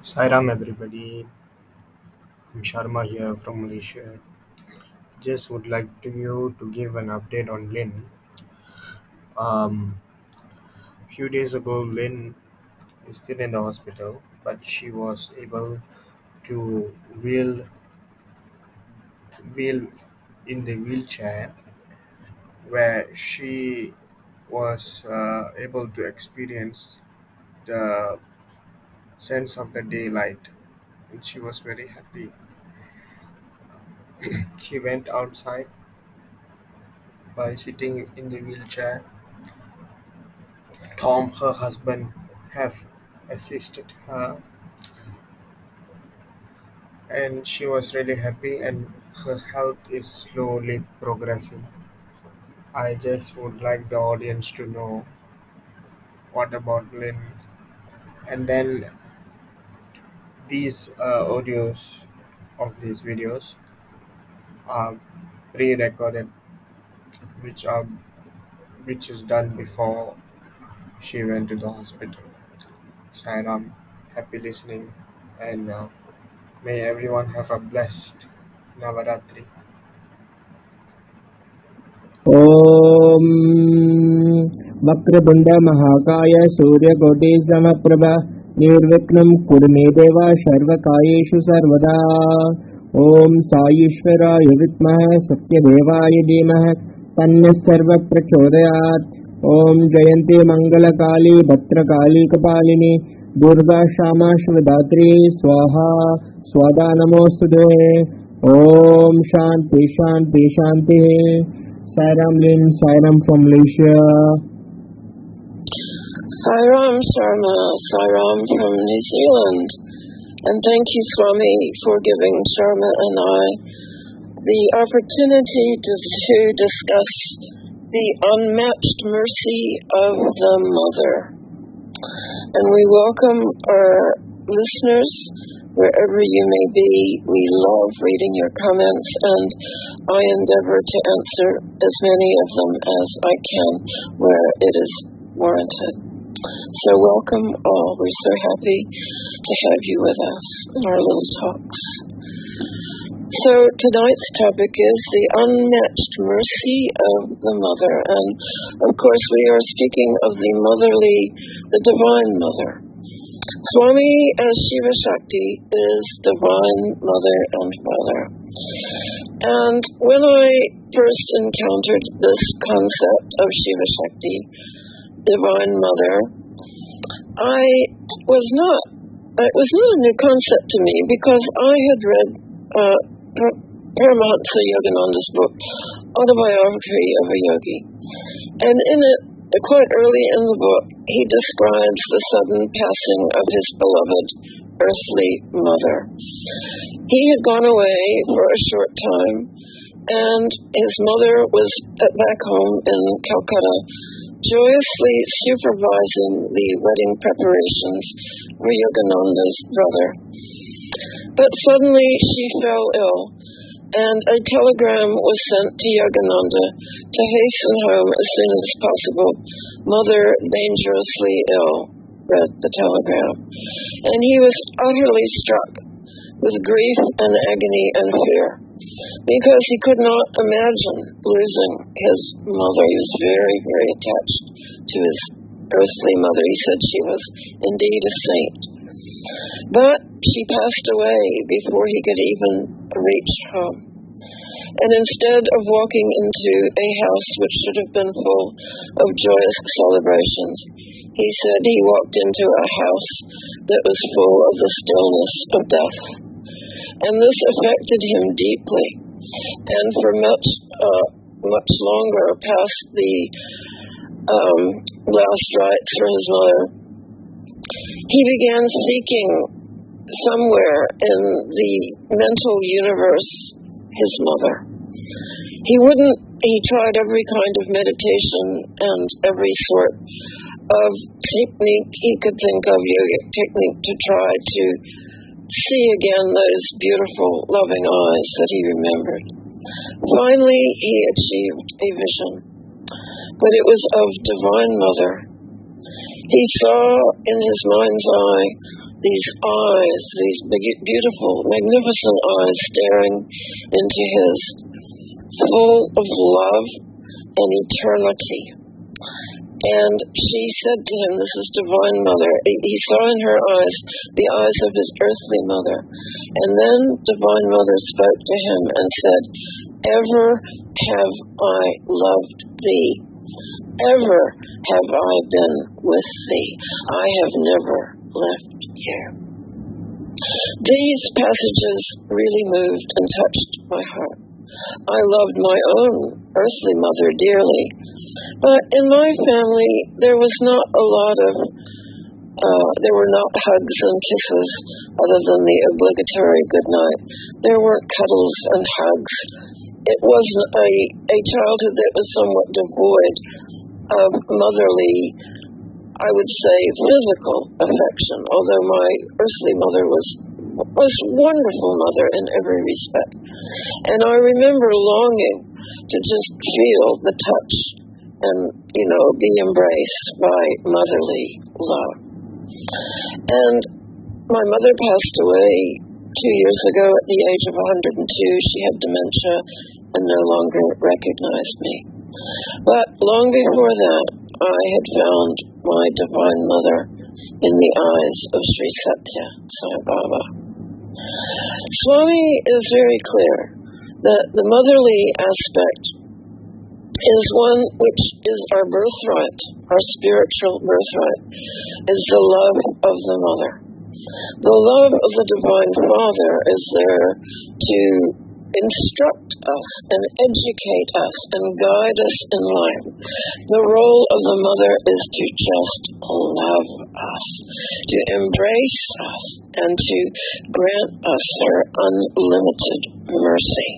Sairam everybody, I'm Sharma here from Malaysia. Just would like you to give an update on Lynn. Um, few days ago, Lynn is still in the hospital, but she was able to wheel in the wheelchair, where she was able to experience the sense of the daylight, and she was very happy. She went outside by sitting in the wheelchair. Tom, her husband, have assisted her, and she was really happy, and her health is slowly progressing. I just would like the audience to know what about Lynn. And then these audios of these videos are pre-recorded, which are which is done before she went to the hospital. Sairam, happy listening, and may everyone have a blessed Navaratri. ॐ वक्रतुण्डमहाकाय सूर्यकोटिसमप्रभ निर्विघ्नं कुरु मे देव सर्वकार्येषु सर्वदा ॐ साईश्वराय विद्महे सत्यदेवाय धीमहि तन्नः सर्वप्रचोदयात् ॐ जयन्ती मङ्गलकाली भद्रकाली कपालिनी दुर्गा क्षमा शिवदात्री स्वाहा स्वादा नमोऽस्तुते ॐ शान्ति शान्ति शान्तिः. Sairam Lynn, Sairam from Malaysia. Sairam Sharma, Sairam from New Zealand. And thank you, Swami, for giving Sharma and I the opportunity to discuss the unmatched mercy of the Mother. And we welcome our listeners wherever you may be. We love reading your comments, and I endeavor to answer as many of them as I can where it is warranted. So welcome all. We're so happy to have you with us in our little talks. So tonight's topic is the unmatched mercy of the Mother. And of course we are speaking of the Divine Mother. Swami as Shiva Shakti is Divine Mother and Father. And when I first encountered this concept of Shiva Shakti, Divine Mother, it was not a new concept to me, because I had read Paramahansa Yogananda's book, Autobiography of a Yogi. And in it, quite early in the book, he describes the sudden passing of his beloved earthly mother. He had gone away for a short time, and his mother was back home in Calcutta, joyously supervising the wedding preparations for Yogananda's brother. But suddenly she fell ill, and a telegram was sent to Yogananda to hasten home as soon as possible. Mother dangerously ill, read the telegram. And he was utterly struck with grief and agony and fear, because he could not imagine losing his mother. He was very, very attached to his earthly mother. He said she was indeed a saint. But she passed away before he could even reach home. And instead of walking into a house which should have been full of joyous celebrations, he said he walked into a house that was full of the stillness of death. And this affected him deeply. And for much longer, past the last rites for his mother, he began seeking somewhere in the mental universe his mother. He tried every kind of meditation and every sort of technique he could think of, yogic technique, to try to see again those beautiful, loving eyes that he remembered. Finally, he achieved a vision, but it was of Divine Mother. He saw in his mind's eye these eyes, these beautiful, magnificent eyes staring into his, full of love and eternity. And she said to him, this is Divine Mother. He saw in her eyes the eyes of his earthly mother. And then Divine Mother spoke to him and said, ever have I loved thee. Ever have I been with thee. I have never left you. These passages really moved and touched my heart. I loved my own earthly mother dearly, but in my family there was not a lot of, there were not hugs and kisses other than the obligatory good night. There weren't cuddles and hugs. It was a childhood that was somewhat devoid of motherly, I would say, physical affection, although my earthly mother was wonderful mother in every respect. And I remember longing to just feel the touch and, be embraced by motherly love. And my mother passed away 2 years ago at the age of 102. She had dementia and no longer recognized me. But long before that, I had found my Divine Mother in the eyes of Sri Sathya Sai Baba. Swami is very clear that the motherly aspect is one which is our birthright, our spiritual birthright, is the love of the mother. The love of the Divine Father is there to instruct us and educate us and guide us in life. The role of the mother is to just love us, to embrace us, and to grant us her unlimited mercy.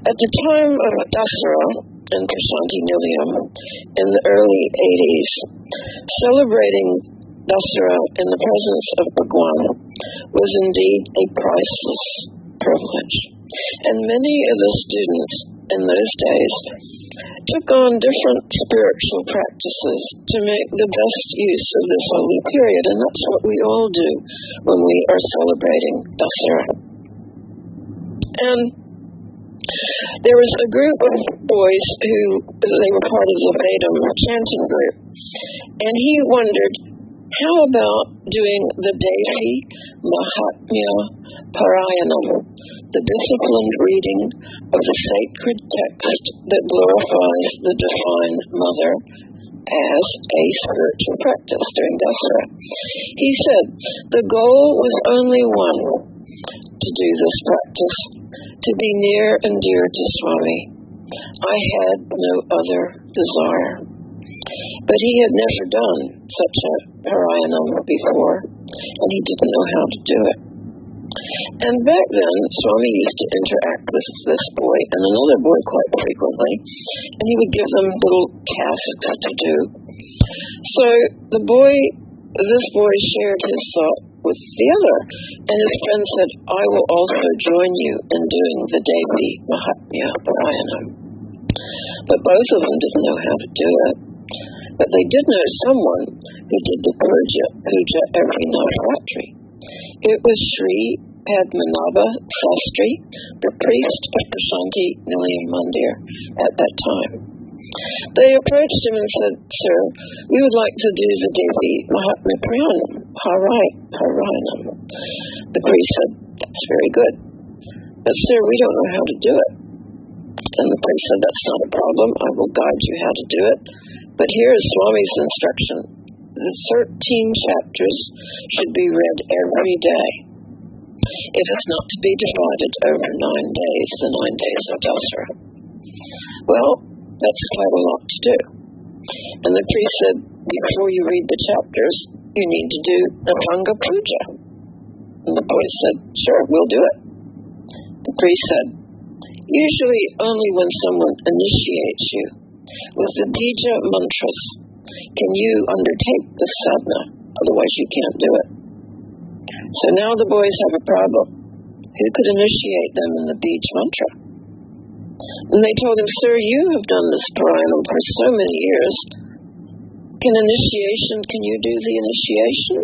At the time of Dassera in Prasanthi Nilayam in the early 80s, celebrating Dassera in the presence of Bhagawan was indeed a priceless privilege. And many of the students in those days took on different spiritual practices to make the best use of this holy period, and that's what we all do when we are celebrating Dassera. And there was a group of boys who, they were part of the Vedam chanting group, and he wondered, how about doing the devotee Mahatmya Parayanam, the disciplined reading of the sacred text that glorifies the Divine Mother as a spiritual practice during Dassera? He said the goal was only one, to do this practice, to be near and dear to Swami. I had no other desire. But he had never done such a Parayanam before, and he didn't know how to do it. And back then, Swami used to interact with this boy and another boy quite frequently, and he would give them little tasks to do. So this boy shared his thought with the other, and his friend said, I will also join you in doing the Devi Mahatmya Parayanam. But both of them didn't know how to do it. But they did know someone who did the puja every Navaratri. It was Sri Padmanabha Sastri, the priest of Prasanthi Nilayam Mandir at that time. They approached him and said, Sir, we would like to do the Devi Mahatmya Parayanam. The priest said, that's very good. But sir, we don't know how to do it. And the priest said, that's not a problem. I will guide you how to do it. But here is Swami's instruction. The 13 chapters should be read every day. It is not to be divided over 9 days, the 9 days of Dassera. Well, that's quite a lot to do. And the priest said, before you read the chapters, you need to do a Panga Puja. And the boy said, sure, we'll do it. The priest said, usually only when someone initiates you with the Bija mantras can you undertake the sadhana, otherwise you can't do it. So now the boys have a problem. Who could initiate them in the Bija mantra? And they told him, sir, you have done this Parayanam for so many years. Can you do the initiation?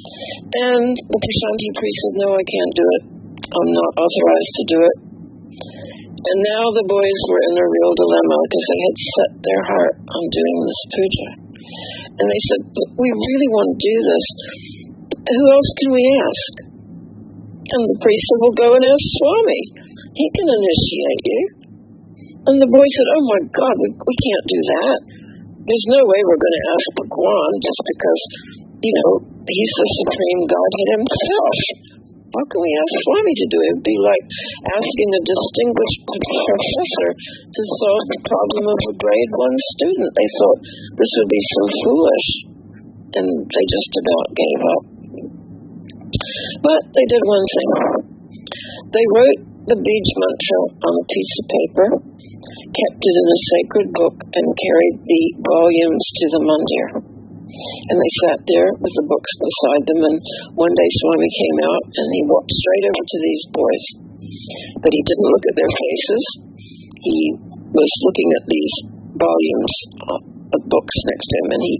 And the Prashanti priest said, no, I can't do it. I'm not authorized to do it. And now the boys were in a real dilemma because they had set their heart on doing this puja. And they said, but we really want to do this. Who else can we ask? And the priest said, well, go and ask Swami. He can initiate you. And the boy said, oh my God, we can't do that. There's no way we're going to ask Bhagawan just because, he's the supreme Godhead himself. How can we ask Swami to do it? It would be like asking a distinguished professor to solve the problem of a grade 1 student. They thought this would be so foolish, and they just about gave up. But they did one thing. They wrote the Bij mantra on a piece of paper, kept it in a sacred book, and carried the volumes to the mandir. And they sat there with the books beside them, and one day Swami came out and he walked straight over to these boys. But he didn't look at their faces. He was looking at these volumes of books next to him, and he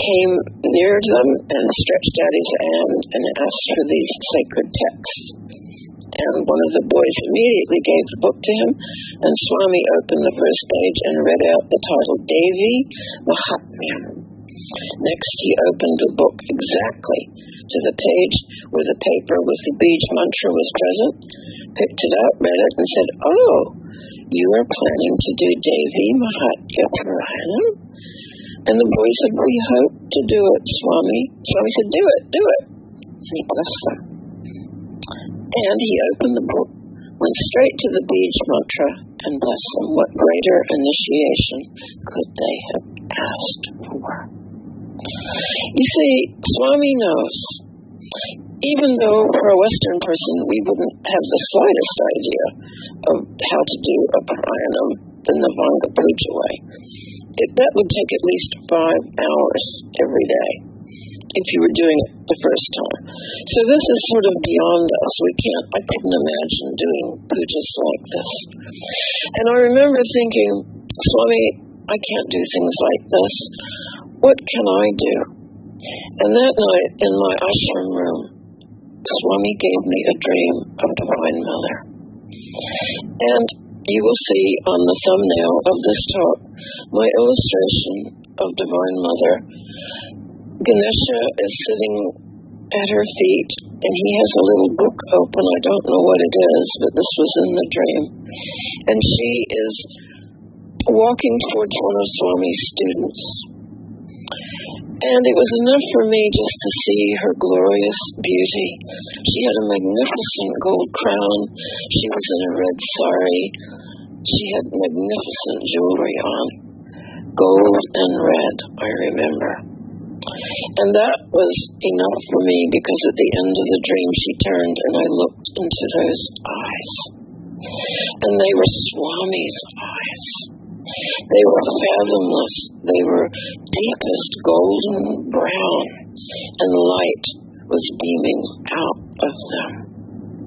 came near them and stretched out his hand and asked for these sacred texts. And one of the boys immediately gave the book to him, and Swami opened the first page and read out the title, Devi Mahatmya. Next, he opened the book exactly to the page where the paper with the Bij mantra was present, picked it up, read it, and said, oh, you are planning to do Devi Mahatmya Parayanam? And the boy said, we hope to do it, Swami. Swami said, do it. And he blessed them. And he opened the book, went straight to the Bij mantra, and blessed them. What greater initiation could they have asked for? You see, Swami knows. Even though for a Western person we wouldn't have the slightest idea of how to do a Parayanam the Navanga Puja way, that would take at least 5 hours every day if you were doing it the first time. So this is sort of beyond us. I couldn't imagine doing pujas like this. And I remember thinking, Swami, I can't do things like this. What can I do? And that night in my ashram room, Swami gave me a dream of Divine Mother. And you will see on the thumbnail of this talk my illustration of Divine Mother. Ganesha is sitting at her feet, and he has a little book open. I don't know what it is, but this was in the dream. And she is walking towards one of Swami's students. And it was enough for me just to see her glorious beauty. She had a magnificent gold crown. She was in a red sari. She had magnificent jewelry on. Gold and red, I remember. And that was enough for me because at the end of the dream she turned and I looked into those eyes. And they were Swami's eyes. They were fathomless. They were deepest golden brown, and light was beaming out of them.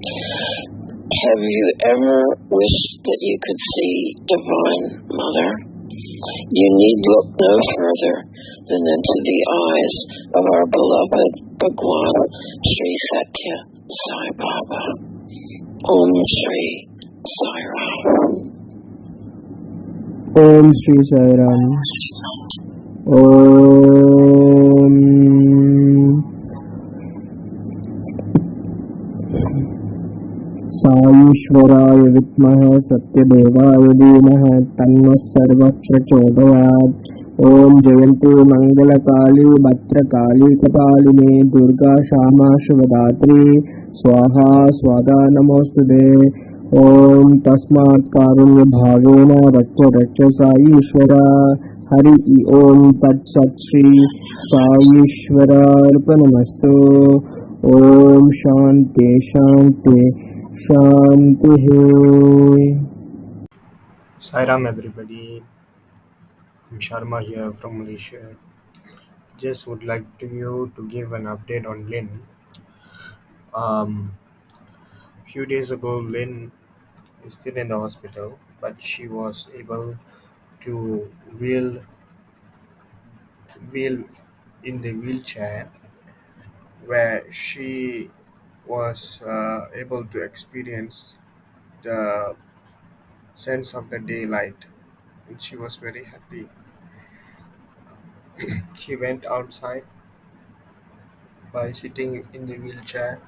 Have you ever wished that you could see Divine Mother? You need look no further than into the eyes of our beloved Bhagawan Sri Sathya Sai Baba. Om Shri Sai Ram. Om Shri Sai Ram. Om साईश्वराय विद्महे सत्यदेवाय धीमहि तन्नः सर्वः प्रचोदयात्। ओम जयन्ती मंगलकाली भद्रकाली कपालिनी दुर्गा क्षमा शिवदात्री स्वाहा स्वादा नमोस्तुते। ओम तस्मात् कारुण्य भावेन रक्ष साईश्वरा। हरि ओम तत्सत् श्री साईश्वरार्पणमस्तु। ओम शांति शांति शांति। Sairam everybody, I'm Sharma here from Malaysia. Just would like to give an update on Lynn. Few days ago, Lynn is still in the hospital, but she was able to wheel in the wheelchair where she was able to experience the sense of the daylight, and she was very happy. She went outside by sitting in the wheelchair.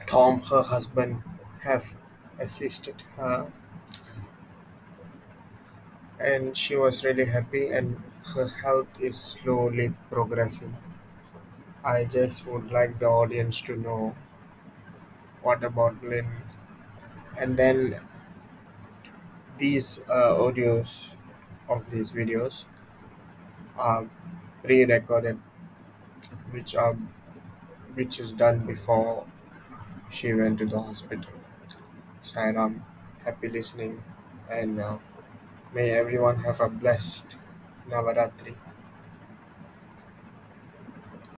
Tom, her husband, have assisted her, and she was really happy, and her health is slowly progressing. I just would like the audience to know what about Lynn. And then these audios of these videos are pre-recorded, which are which is done before she went to the hospital. Sairam, happy listening, and may everyone have a blessed Navaratri.